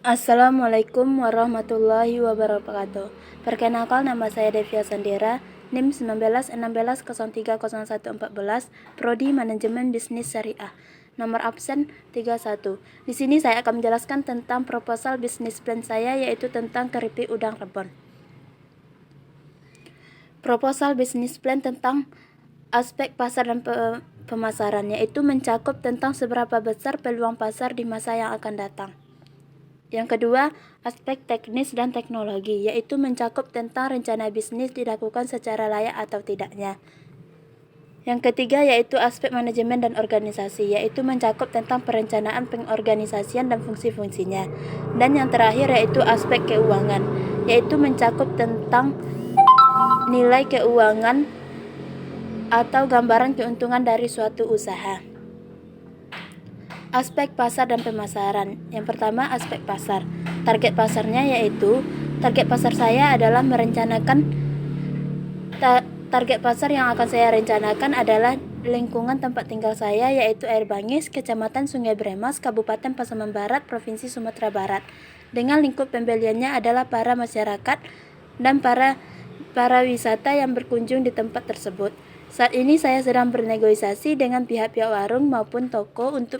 Assalamualaikum warahmatullahi wabarakatuh. Perkenalkan, nama saya Devia Sandera, NIM 1916030114, Prodi Manajemen Bisnis Syariah. Nomor absen 31. Di sini saya akan menjelaskan tentang proposal bisnis plan saya, yaitu tentang keripik udang rebon. Proposal bisnis plan tentang aspek pasar dan pemasaran, yaitu mencakup tentang seberapa besar peluang pasar di masa yang akan datang. Yang kedua, aspek teknis dan teknologi, yaitu mencakup tentang rencana bisnis dilakukan secara layak atau tidaknya. Yang ketiga, yaitu aspek manajemen dan organisasi, yaitu mencakup tentang perencanaan, pengorganisasian, dan fungsi-fungsinya. Dan yang terakhir, yaitu aspek keuangan, yaitu mencakup tentang nilai keuangan atau gambaran keuntungan dari suatu usaha. Aspek pasar dan pemasaran. Yang pertama, aspek pasar. Target pasarnya yaitu, target pasar saya adalah merencanakan target pasar yang akan saya rencanakan adalah lingkungan tempat tinggal saya, yaitu Air Bangis, Kecamatan Sungai Bremas, Kabupaten Pasaman Barat, Provinsi Sumatera Barat. Dengan lingkup pembeliannya adalah para masyarakat dan para wisata yang berkunjung di tempat tersebut. Saat ini saya sedang bernegosiasi dengan pihak-pihak warung maupun toko untuk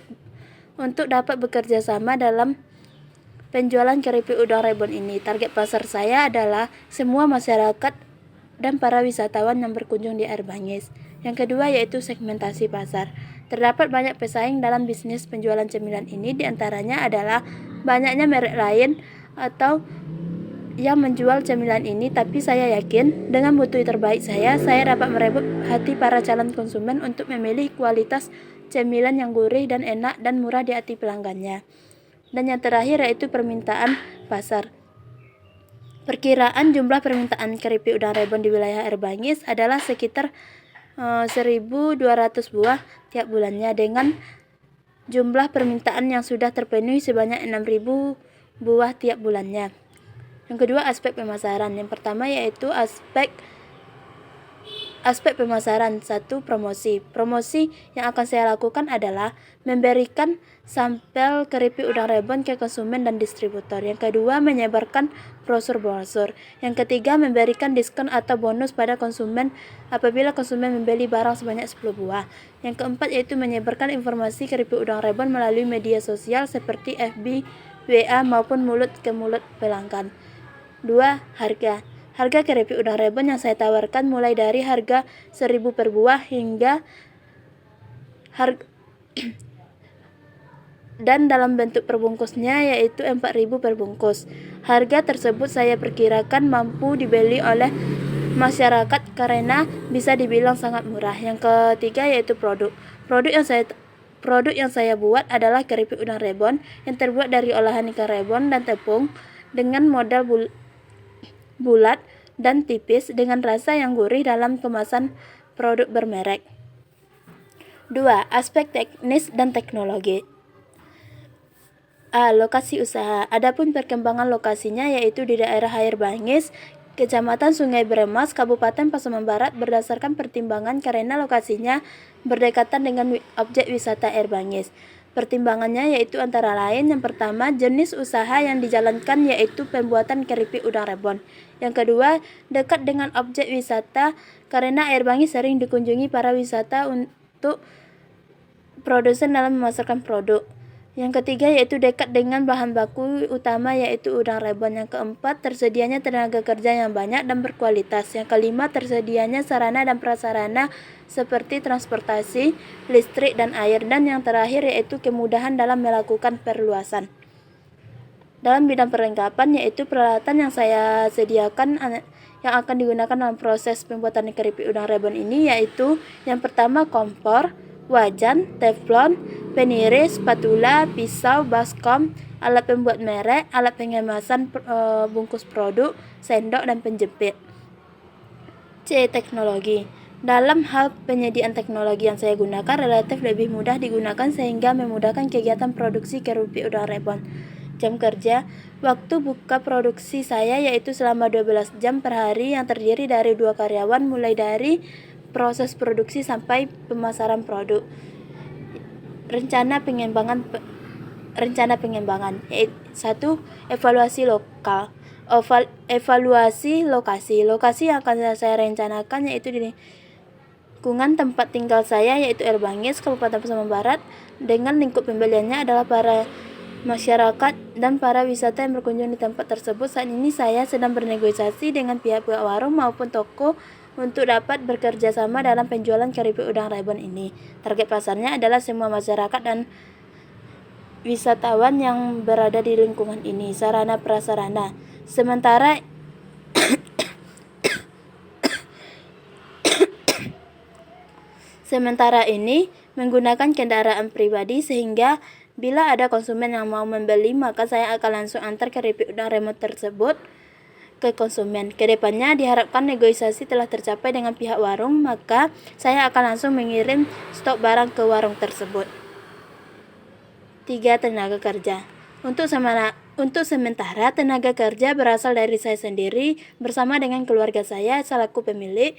dapat bekerja sama dalam penjualan keripik udang rebon ini. Target pasar saya adalah semua masyarakat dan para wisatawan yang berkunjung di Air Bangis. Yang kedua, yaitu segmentasi pasar. Terdapat banyak pesaing dalam bisnis penjualan cemilan ini, diantaranya adalah banyaknya merek lain atau yang menjual cemilan ini, tapi saya yakin dengan mutu terbaik saya dapat merebut hati para calon konsumen untuk memilih kualitas cemilan yang gurih dan enak dan murah di hati pelanggannya. Dan yang terakhir, yaitu permintaan pasar. Perkiraan jumlah permintaan keripik udang rebon di wilayah Air Bangis adalah sekitar 1.200 buah tiap bulannya, dengan jumlah permintaan yang sudah terpenuhi sebanyak 6.000 buah tiap bulannya. Yang kedua, aspek pemasaran. Yang pertama, yaitu aspek pemasaran. 1. Promosi. Promosi yang akan saya lakukan adalah memberikan sampel keripik udang rebon ke konsumen dan distributor. Yang kedua, menyebarkan brosur-brosur. Yang ketiga, memberikan diskon atau bonus pada konsumen apabila konsumen membeli barang sebanyak 10 buah. Yang keempat, yaitu menyebarkan informasi keripik udang rebon melalui media sosial seperti FB, WA maupun mulut ke mulut pelanggan. 2. Harga. Harga keripik udang rebon yang saya tawarkan mulai dari harga 1.000 per buah hingga dan dalam bentuk perbungkusnya yaitu 4.000 per bungkus. Harga tersebut saya perkirakan mampu dibeli oleh masyarakat karena bisa dibilang sangat murah. Yang ketiga, yaitu produk. Produk yang saya buat adalah keripik udang rebon yang terbuat dari olahan ikan rebon dan tepung dengan modal bulat dan tipis dengan rasa yang gurih dalam kemasan produk bermerek. 2. Aspek teknis dan teknologi. A. Lokasi usaha. Adapun perkembangan lokasinya yaitu di daerah Air Bangis, Kecamatan Sungai Bremas, Kabupaten Pasaman Barat, berdasarkan pertimbangan karena lokasinya berdekatan dengan objek wisata Air Bangis. Pertimbangannya yaitu antara lain, yang pertama, jenis usaha yang dijalankan yaitu pembuatan keripik udang rebon. Yang kedua, dekat dengan objek wisata karena Air Bangis sering dikunjungi para wisata untuk produsen dalam memasarkan produk. Yang ketiga, yaitu dekat dengan bahan baku utama yaitu udang rebon. Yang keempat, tersedianya tenaga kerja yang banyak dan berkualitas. Yang kelima, tersedianya sarana dan prasarana seperti transportasi, listrik, dan air. Dan yang terakhir, yaitu kemudahan dalam melakukan perluasan. Dalam bidang perlengkapan, yaitu peralatan yang saya sediakan yang akan digunakan dalam proses pembuatan keripik udang rebon ini yaitu yang pertama, kompor, wajan, teflon, peniris, spatula, pisau, baskom, alat pembuat merek, alat pengemasan bungkus produk, sendok, dan penjepit. C. Teknologi. Dalam hal penyediaan teknologi yang saya gunakan relatif lebih mudah digunakan sehingga memudahkan kegiatan produksi keripik udang rebon. Jam kerja. Waktu buka produksi saya yaitu selama 12 jam per hari yang terdiri dari 2 karyawan mulai dari proses produksi sampai pemasaran produk. Rencana pengembangan rencana pengembangan. 1. Evaluasi lokal. Evaluasi lokasi. Lokasi yang akan saya rencanakan yaitu di lingkungan tempat tinggal saya, yaitu Air Bangis, Kabupaten Pasaman Barat, dengan lingkup pembeliannya adalah para masyarakat dan para wisata yang berkunjung di tempat tersebut. Saat ini saya sedang bernegosiasi dengan pihak-pihak warung maupun toko untuk dapat bekerja sama dalam penjualan keripik udang rebon ini. Target pasarnya adalah semua masyarakat dan wisatawan yang berada di lingkungan ini. Sarana prasarana. Sementara ini menggunakan kendaraan pribadi, sehingga bila ada konsumen yang mau membeli, maka saya akan langsung antar keripik udang rebon tersebut ke konsumen. Kedepannya diharapkan negosiasi telah tercapai dengan pihak warung, maka saya akan langsung mengirim stok barang ke warung tersebut. 3. Tenaga kerja. Untuk sementara tenaga kerja berasal dari saya sendiri bersama dengan keluarga saya selaku pemilik,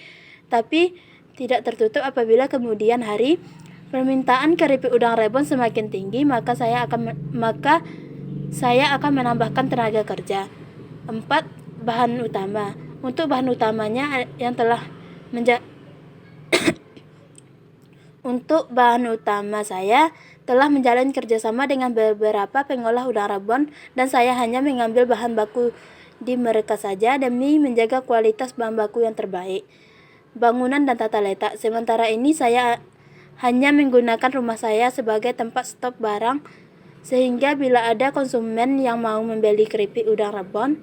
tapi tidak tertutup apabila kemudian hari permintaan keripik udang rebon semakin tinggi, maka saya akan menambahkan tenaga kerja. 4. Bahan utama. Untuk bahan utamanya Untuk bahan utama saya telah menjalin kerjasama dengan beberapa pengolah udang rebon, dan saya hanya mengambil bahan baku di mereka saja demi menjaga kualitas bahan baku yang terbaik. Bangunan dan tata letak. Sementara ini saya hanya menggunakan rumah saya sebagai tempat stok barang, sehingga bila ada konsumen yang mau membeli keripik udang rebon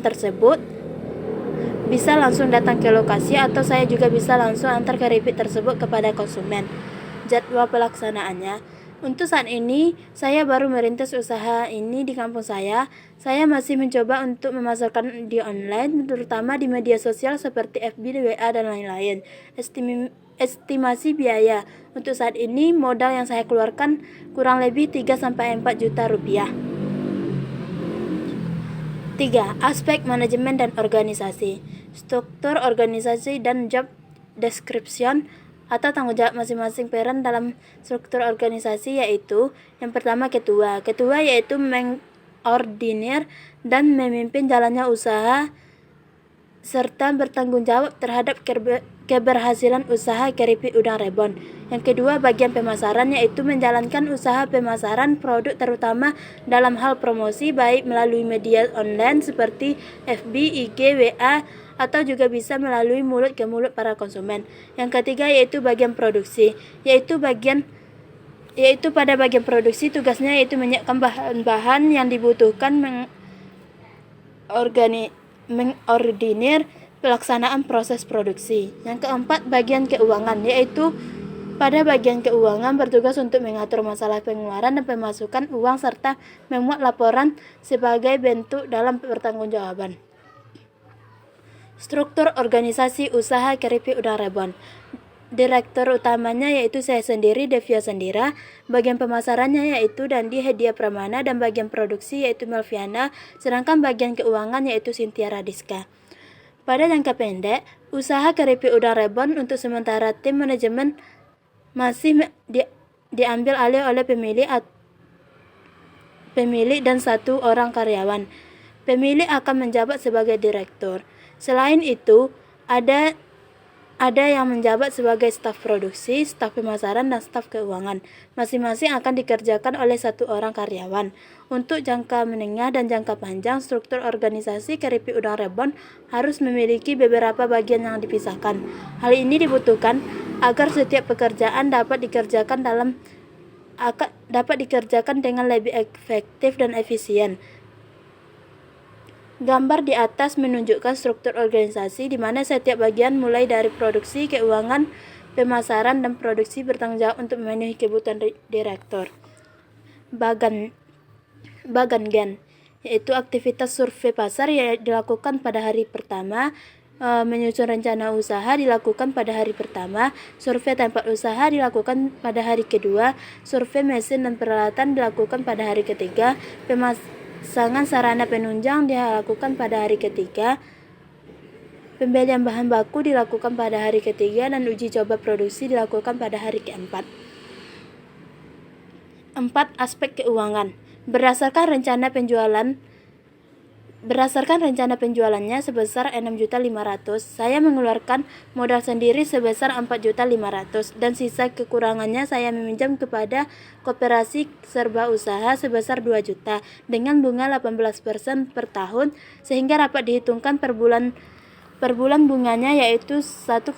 tersebut bisa langsung datang ke lokasi, atau saya juga bisa langsung antar keripik tersebut kepada konsumen. Jadwal pelaksanaannya. Untuk saat ini saya baru merintis usaha ini di kampung saya. Saya masih mencoba untuk memasarkan di online, terutama di media sosial seperti FB, WA, dan lain-lain. Estimasi biaya. Untuk saat ini modal yang saya keluarkan kurang lebih 3-4 juta rupiah. 3. Aspek manajemen dan organisasi. Struktur organisasi dan job description atau tanggung jawab masing-masing peran dalam struktur organisasi, yaitu yang pertama ketua. Ketua yaitu mengordinir dan memimpin jalannya usaha serta bertanggung jawab terhadap keberhasilan usaha keripik udang rebon. Yang kedua, bagian pemasaran, yaitu menjalankan usaha pemasaran produk terutama dalam hal promosi, baik melalui media online seperti FB, IG, WA, atau juga bisa melalui mulut ke mulut para konsumen. Yang ketiga yaitu bagian produksi, yaitu pada bagian produksi tugasnya yaitu menyiapkan bahan-bahan yang dibutuhkan, mengordinir pelaksanaan proses produksi. Yang keempat, bagian keuangan, yaitu pada bagian keuangan bertugas untuk mengatur masalah pengeluaran dan pemasukan uang serta membuat laporan sebagai bentuk dalam pertanggungjawaban. Struktur organisasi usaha keripik udang rebon. Direktur utamanya yaitu saya sendiri, Devia Sendira. Bagian pemasarannya yaitu Dandi Hedia Pramana, dan bagian produksi yaitu Melviana, sedangkan bagian keuangan yaitu Cynthia Radiska. Pada jangka pendek, usaha keripik udang rebon untuk sementara tim manajemen masih diambil alih oleh pemilik dan 1 orang karyawan. Pemilik akan menjabat sebagai direktur. Selain itu, ada yang menjabat sebagai staf produksi, staf pemasaran, dan staf keuangan. Masing-masing akan dikerjakan oleh 1 orang karyawan. Untuk jangka menengah dan jangka panjang, struktur organisasi keripik udang rebon harus memiliki beberapa bagian yang dipisahkan. Hal ini dibutuhkan agar setiap pekerjaan dapat dikerjakan dengan lebih efektif dan efisien. Gambar di atas menunjukkan struktur organisasi di mana setiap bagian mulai dari produksi, keuangan, pemasaran, dan produksi bertanggung jawab untuk memenuhi kebutuhan direktur. Bagan gen, yaitu aktivitas survei pasar yang dilakukan pada hari pertama. Menyusun rencana usaha dilakukan pada hari pertama. Survei tempat usaha dilakukan pada hari kedua. Survei mesin dan peralatan dilakukan pada hari ketiga. Pemasangan sarana penunjang dilakukan pada hari ketiga. Pembelian bahan baku dilakukan pada hari ketiga, dan uji coba produksi dilakukan pada hari keempat. 4. Aspek keuangan. Berdasarkan rencana penjualannya sebesar 6.500.000, saya mengeluarkan modal sendiri sebesar 4.500.000 dan sisa kekurangannya saya meminjam kepada koperasi serba usaha sebesar 2 juta dengan bunga 18% per tahun sehingga dapat dihitungkan per bulan bunganya yaitu 1,5%.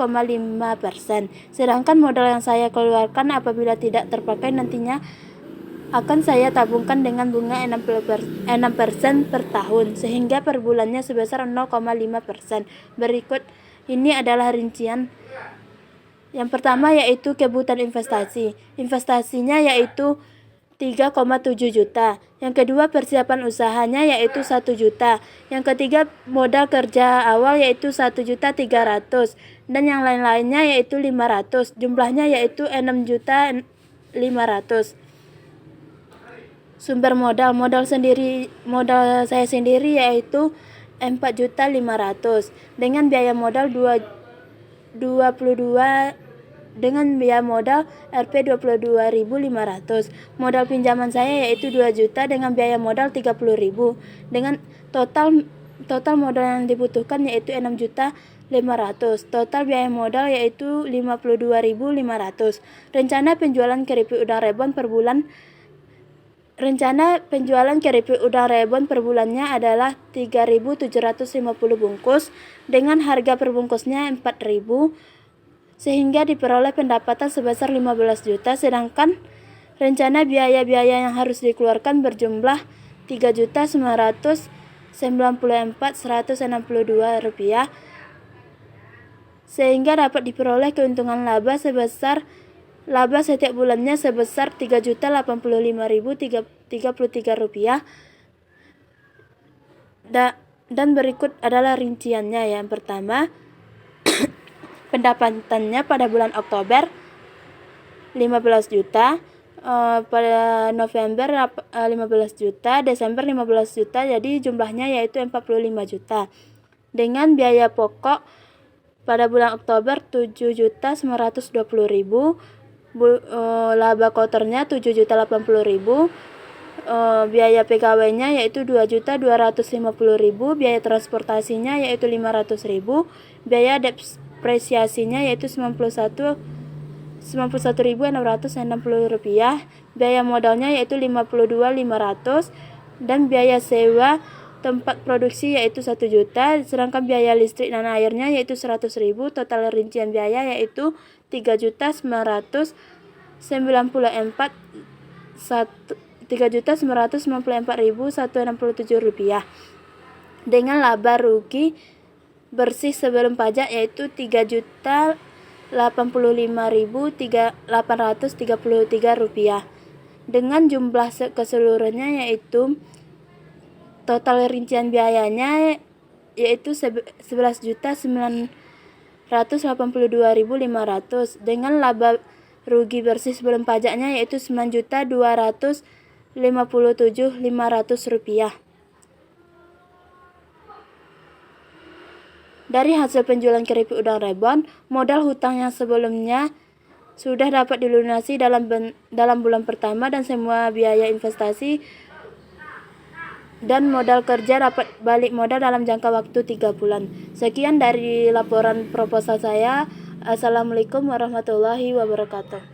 Sedangkan modal yang saya keluarkan apabila tidak terpakai nantinya akan saya tabungkan dengan bunga 6% per tahun sehingga per bulannya sebesar 0,5%. Berikut ini adalah rincian. Yang pertama yaitu kebutuhan investasi. Investasinya yaitu 3,7 juta. Yang kedua persiapan usahanya yaitu 1 juta. Yang ketiga modal kerja awal yaitu 1.300.000 dan yang lain-lainnya yaitu 500. Jumlahnya yaitu 6.500.000. Sumber modal saya sendiri yaitu 4.500.000 dengan biaya modal 22 dengan biaya modal Rp 22.500. Modal pinjaman saya yaitu 2 juta dengan biaya modal 30.000. Dengan total modal yang dibutuhkan yaitu 6.500.000. Total biaya modal yaitu 52.500. Rencana penjualan keripik udang rebon per bulan. Rencana penjualan keripik udang rebon per bulannya adalah 3.750 bungkus dengan harga per bungkusnya 4.000 sehingga diperoleh pendapatan sebesar 15 juta, sedangkan rencana biaya-biaya yang harus dikeluarkan berjumlah Rp3.944.162 sehingga dapat diperoleh keuntungan laba setiap bulannya sebesar Rp3.085.033. Dan berikut adalah rinciannya. Yang pertama, pendapatannya pada bulan Oktober 15 juta, pada November 15 juta, Desember 15 juta, jadi jumlahnya yaitu 45 juta. Dengan biaya pokok pada bulan Oktober 7.920.000, laba kotornya 7.080.000, biaya PKW-nya yaitu 2.250.000, biaya transportasinya yaitu 500.000, biaya depresiasinya yaitu 91.660 rupiah, biaya modalnya yaitu 52.500 dan biaya sewa tempat produksi yaitu 1 juta, sedangkan biaya listrik dan airnya yaitu 100.000. Total rincian biaya yaitu 3.994.167 rupiah dengan laba rugi bersih sebelum pajak yaitu 3.085.833 rupiah dengan jumlah keseluruhannya yaitu total rincian biayanya yaitu 11.982.500 dengan laba rugi bersih sebelum pajaknya yaitu 9.257.500 rupiah. Dari hasil penjualan keripik udang rebon, modal hutang yang sebelumnya sudah dapat dilunasi dalam bulan pertama dan semua biaya investasi dan modal kerja dapat balik modal dalam jangka waktu 3 bulan. Sekian dari laporan proposal saya. Assalamualaikum warahmatullahi wabarakatuh.